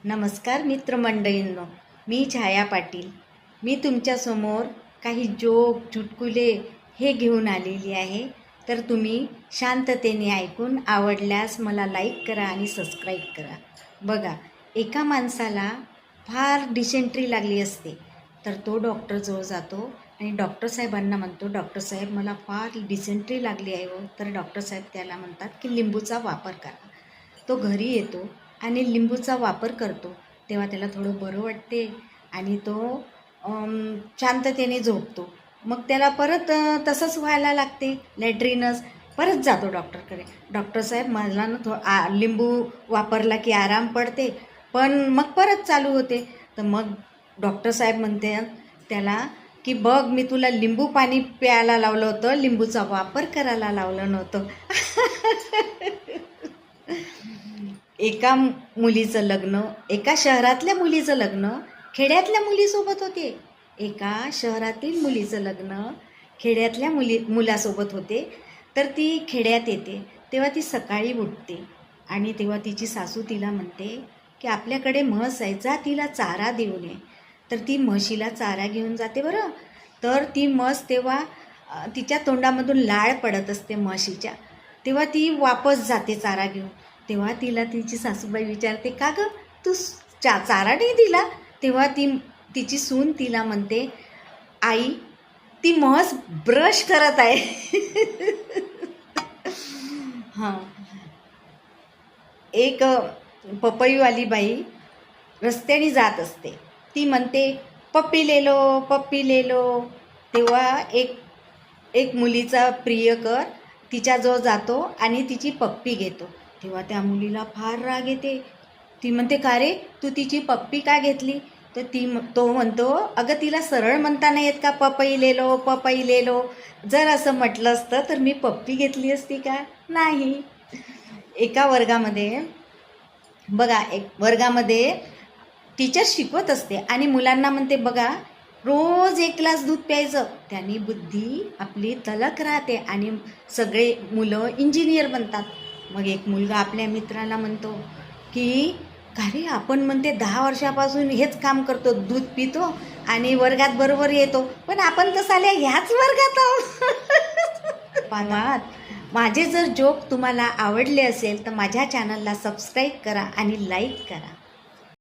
नमस्कार मित्रमंडळींनो, मी छाया पाटील. मी तुमच्यासमोर काही जोक चुटकुले हे घेऊन आलेली आहे. तर तुम्ही शांततेने ऐकून आवडल्यास मला लाईक करा आणि सबस्क्राईब करा. बघा, एका माणसाला फार डिसेंट्री लागली असते. तर तो डॉक्टरजवळ जातो आणि डॉक्टर साहेबांना म्हणतो, डॉक्टर साहेब मला फार डिसेंट्री लागली आहे हो. तर डॉक्टर साहेब त्याला म्हणतात की लिंबूचा वापर करा. तो घरी येतो आणि लिंबूचा वापर करतो. तेव्हा त्याला थोडं बरं वाटते आणि तो शांततेने झोपतो. मग त्याला परत तसंच व्हायला लागते, लॅट्रिनच. परत जातो डॉक्टरकडे, डॉक्टर साहेब मला ना लिंबू वापरला की आराम पडते, पण मग परत चालू होते. तर मग डॉक्टर साहेब म्हणते त्याला की बघ, मी तुला लिंबू पाणी प्यायला लावलं होतं, लिंबूचा वापर करायला लावलं नव्हतं. एका मुलीचं लग्न, एका शहरातल्या मुलीचं लग्न खेड्यातल्या मुलीसोबत होते. एका शहरातील मुलीचं लग्न खेड्यातल्या मुलासोबत होते. तर ती खेड्यात येते तेव्हा ती सकाळी उठते आणि तेव्हा तिची सासू तिला म्हणते की आपल्याकडे म्हस आहे, जा तिला चारा देऊन ये. तर ती म्हशीला चारा घेऊन जाते बरं. तर ती म्हस तेव्हा तिच्या तोंडामधून लाळ पडत असते म्हशीच्या. तेव्हा ती वापस जाते चारा घेऊन. तेव्हा तिला तिची सासूबाई विचारते, का गं तू चारा नाही दिला? तेव्हा तिची सून तिला म्हणते, आई ती म्हस ब्रश करत आहे. हां, एक पपईवाली बाई रस्त्याने जात असते. ती म्हणते, पप्पी ले लो, पप्पी ले लो. तेव्हा एक मुलीचा प्रियकर तिच्याजवळ जातो आणि तिची पप्पी घेतो. तेव्हा त्या मुलीला फार राग येते. ती म्हणते, का रे तू तिची पप्पी का घेतली? तर तो म्हणतो, अगं तिला सरळ म्हणता नाही येत का, पपई ले लो, पपई ले लो. जर असं म्हटलं असतं तर मी पप्पी घेतली असती का? नाही. एका वर्गामध्ये बघा, एक वर्गामध्ये टीचर शिकवत असते आणि मुलांना म्हणते, बघा रोज 1 ग्लास दूध प्यायचं, त्याने बुद्धी आपली तलक राहते आणि सगळे मुलं इंजिनियर बनतात. मग एक मुलगा आपल्या मित्राला म्हणतो की का रे, आपण म्हणते 10 वर्षापासून हेच काम करतो, दूध पितो आणि वर्गात बरोबर येतो, पण आपण तर साल्या ह्याच वर्गात आहोत. माझे जर जोक तुम्हाला आवडले असेल तर माझ्या चॅनलला सबस्क्राईब करा आणि लाईक करा.